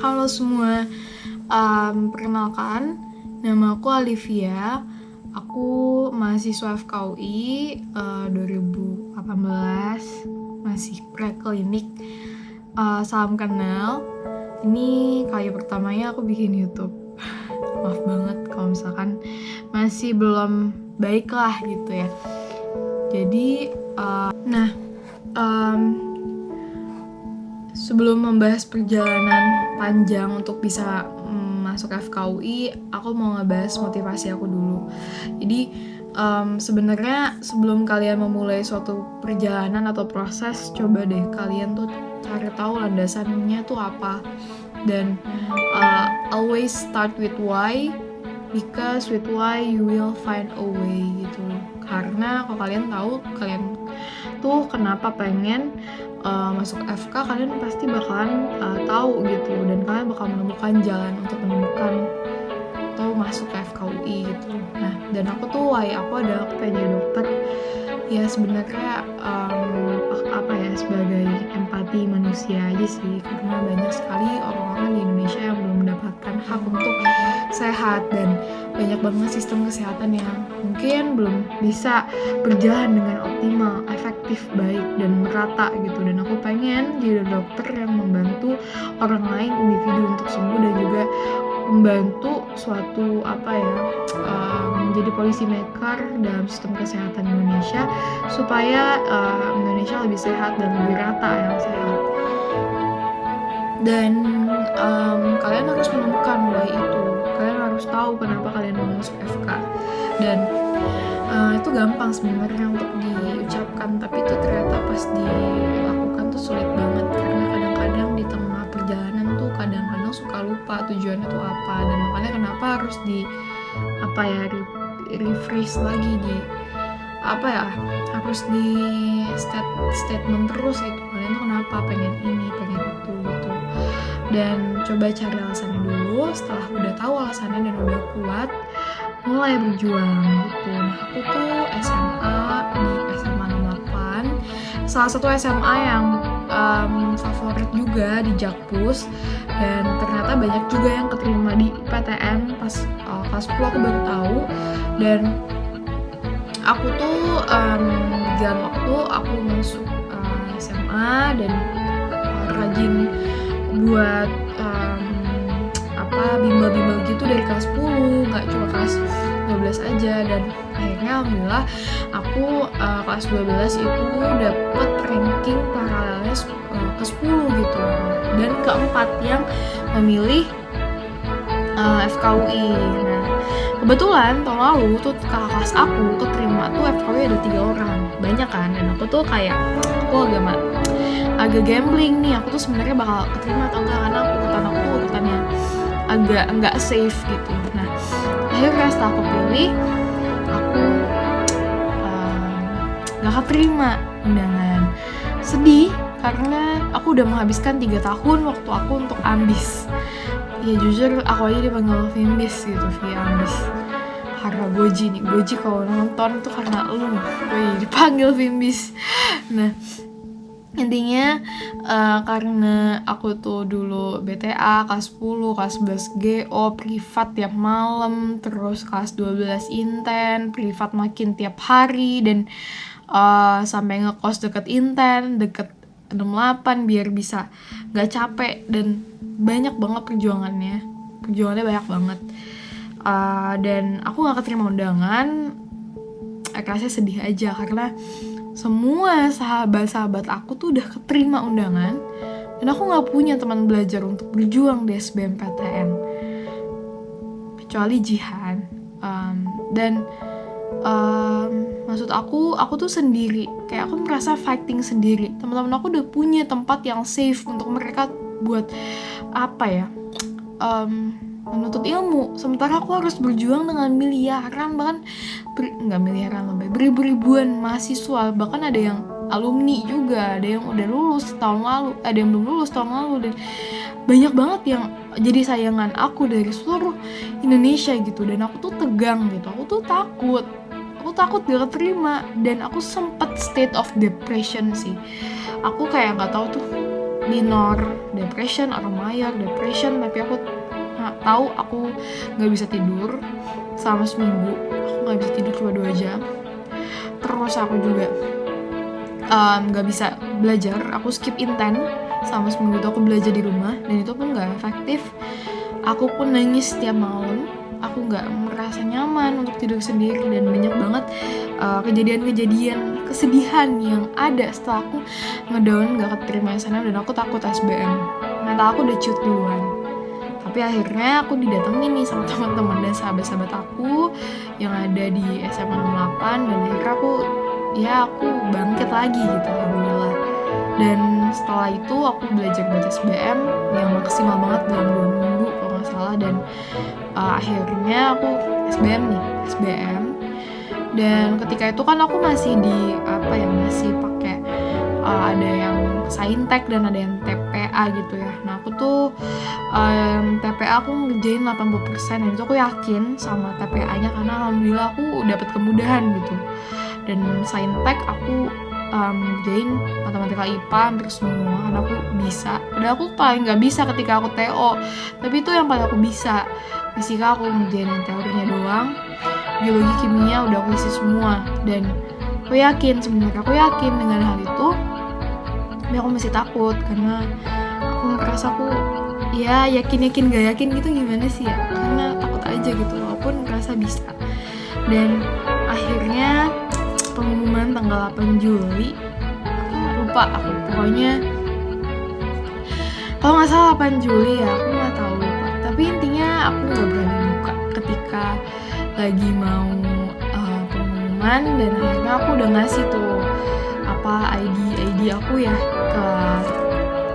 Halo semua, perkenalkan, nama aku Alivia. Aku mahasiswa FKUI 2018, masih preklinik. Salam kenal. Ini kali pertamanya aku bikin YouTube. Maaf banget kalau misalkan masih belum baik lah gitu ya. Jadi, sebelum membahas perjalanan panjang untuk bisa masuk FKUI, aku mau ngebahas motivasi aku dulu. Jadi sebenarnya sebelum kalian memulai suatu perjalanan atau proses, coba deh kalian tuh cari tahu landasannya tuh apa. Dan always start with why, because with why you will find a way gitu. Karena kalau kalian tahu kalian tuh kenapa pengen masuk FK, kalian pasti bakalan tahu gitu, dan kalian bakal menemukan jalan untuk menemukan atau masuk ke FKUI gitu. Nah, dan aku tuh aku pengen jadi dokter. Ya sebenarnya sebagai empati manusia aja sih, karena banyak sekali orang-orang di Indonesia yang belum mendapatkan hak untuk sehat, dan banyak banget sistem kesehatan yang mungkin belum bisa berjalan dengan optimal, efektif, baik, dan merata gitu. Dan aku pengen jadi dokter yang membantu orang lain, individu untuk sembuh, dan juga membantu suatu menjadi policy maker dalam sistem kesehatan Indonesia, supaya Indonesia lebih sehat dan lebih rata yang sehat. Dan kalian harus menemukan mulai itu. Kalian harus tahu kenapa kalian mau masuk FK. Dan itu gampang sebenarnya untuk diucapkan, tapi itu ternyata pas dilakukan tuh sulit banget, karena kadang-kadang di tengah perjalanan tuh kadang-kadang suka lupa tujuannya tuh apa. Dan makanya kenapa harus refresh lagi, harus di statement terus gitu, kalian tuh kenapa pengen ini, pengen itu gitu. Dan coba cari alasannya dulu. Setelah udah tahu alasannya dan udah kuat, mulai berjuang gitu. Nah, aku tuh SMA di SMA 68, salah satu SMA yang favorit juga di Jakpus, dan ternyata banyak juga yang keterima di PTN. Pas kelas 10 aku baru tahu. Dan aku tuh jalan waktu aku masuk SMA, dan rajin buat bimbel-bimbel gitu dari kelas 10, nggak cuma kelas 12 aja. Dan akhirnya alhamdulillah aku kelas 12 itu dapet ranking paralelnya ke 10 gitu, dan keempat yang memilih FKUI. Nah, kebetulan tahun lalu tuh kakak kelas aku keterima tuh FKUI ada 3 orang, banyak kan. Dan aku tuh kayak aku agak gambling nih, aku tuh sebenarnya bakal keterima atau enggak, karena urutannya agak enggak safe gitu. Nah, akhirnya setelah aku pilih, aku gak keterima undangan. Sedih, karena aku udah menghabiskan 3 tahun waktu aku untuk ambis. Ya jujur aku aja dipanggil Fimbis gitu, via ambis. Karena Goji kalau nonton tuh karena lu, dipanggil Fimbis. Nah, intinya karena aku tuh dulu BTA kelas 10, kelas 11 GO, privat tiap malam, terus kelas 12 inten, privat makin tiap hari, dan sampai ngekos deket inten, deket 68 biar bisa gak capek. Dan banyak banget perjuangannya banyak banget. Dan aku gak keterima undangan, rasanya sedih aja, karena semua sahabat-sahabat aku tuh udah keterima undangan, dan aku gak punya teman belajar untuk berjuang di SBMPTN kecuali Jihan. Dan maksud aku tuh sendiri, kayak aku merasa fighting sendiri. Teman-teman aku udah punya tempat yang safe untuk mereka buat menuntut ilmu, sementara aku harus berjuang dengan miliaran, bahkan beribu-ribuan mahasiswa, bahkan ada yang alumni juga, ada yang udah lulus tahun lalu, ada yang belum lulus tahun lalu, dan banyak banget yang jadi sayangan aku dari seluruh Indonesia gitu. Dan aku tuh tegang gitu, aku tuh takut gak keterima, dan aku sempet state of depression sih. Aku kayak nggak tahu tuh minor depression atau major depression, tapi aku tahu aku nggak bisa tidur selama seminggu. Aku nggak bisa tidur cuma 2 jam. Terus aku juga nggak bisa belajar. Aku skip inten selama seminggu itu, aku belajar di rumah dan itu pun nggak efektif. Aku pun nangis setiap malam. Aku nggak merasa nyaman untuk tidur sendiri dan banyak banget kejadian-kejadian kesedihan yang ada setelah aku ngedown gak keterima SNM dan aku takut SBM. Mental aku udah cut duluan. Tapi akhirnya aku didatengin nih sama teman-teman dan sahabat-sahabat aku yang ada di SMA 68 dan akhirnya aku bangkit lagi gitu, alhamdulillah. Dan setelah itu aku belajar buat SBM yang maksimal banget dalam 2 minggu kalau nggak salah, dan akhirnya aku SBM. Dan ketika itu kan aku masih masih pakai ada yang saintek dan ada yang TPA gitu ya. Nah aku tuh TPA aku ngerjain 80% dan itu aku yakin sama TPA-nya karena alhamdulillah aku dapat kemudahan gitu. Dan saintek aku ngerjain matematika IPA hampir semua karena aku bisa. Padahal aku paling nggak bisa ketika aku TO, tapi itu yang paling aku bisa. Fisika aku ngerjain yang teorinya doang, biologi kimia udah aku isi semua. Dan aku yakin dengan hal itu, tapi aku masih takut karena aku ngerasa aku yakin gak yakin gitu gimana sih ya, karena takut aja gitu walaupun ngerasa bisa. Dan akhirnya pengumuman tanggal 8 Juli lupa aku, pokoknya kalau nggak salah 8 Juli ya, aku nggak tahu lupa. Tapi intinya aku nggak berani buka ketika lagi mau pengumuman, dan akhirnya aku udah ngasih tuh ID aku ya ke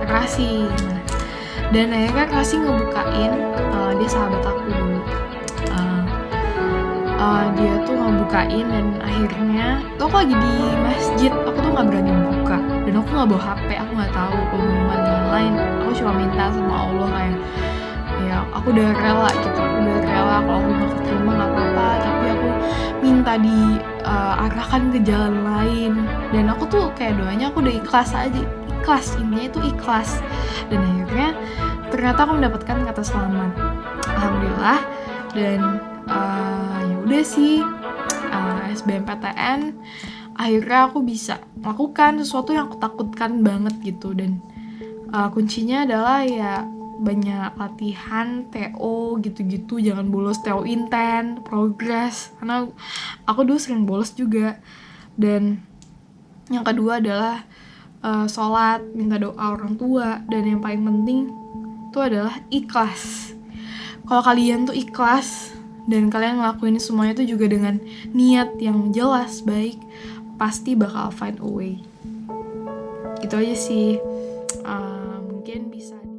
Rasi. Nah, dan akhirnya Rasi ngebukain, dia sahabat aku dulu. Dia tuh ngebukain dan akhirnya tuh aku lagi di masjid, aku tuh nggak berani buka dan aku nggak bawa HP, aku nggak tahu pengumuman lain. Aku cuma minta sama Allah kayak ya aku udah rela kalau aku nggak keterima nggak apa-apa, tapi aku minta diarahkan ke jalan lain. Dan aku tuh kayak doanya aku udah ikhlas, intinya itu ikhlas. Dan akhirnya ternyata aku mendapatkan kata selamat, alhamdulillah. Dan ya udah sih, SBMPTN akhirnya aku bisa melakukan sesuatu yang aku takutkan banget gitu. Dan kuncinya adalah ya banyak latihan TO gitu-gitu, jangan bolos TO inten, progres, karena aku dulu sering bolos juga. Dan yang kedua adalah sholat, minta doa orang tua, dan yang paling penting itu adalah ikhlas. Kalau kalian tuh ikhlas dan kalian ngelakuin semuanya tuh juga dengan niat yang jelas baik, pasti bakal find a way. Gitu aja sih.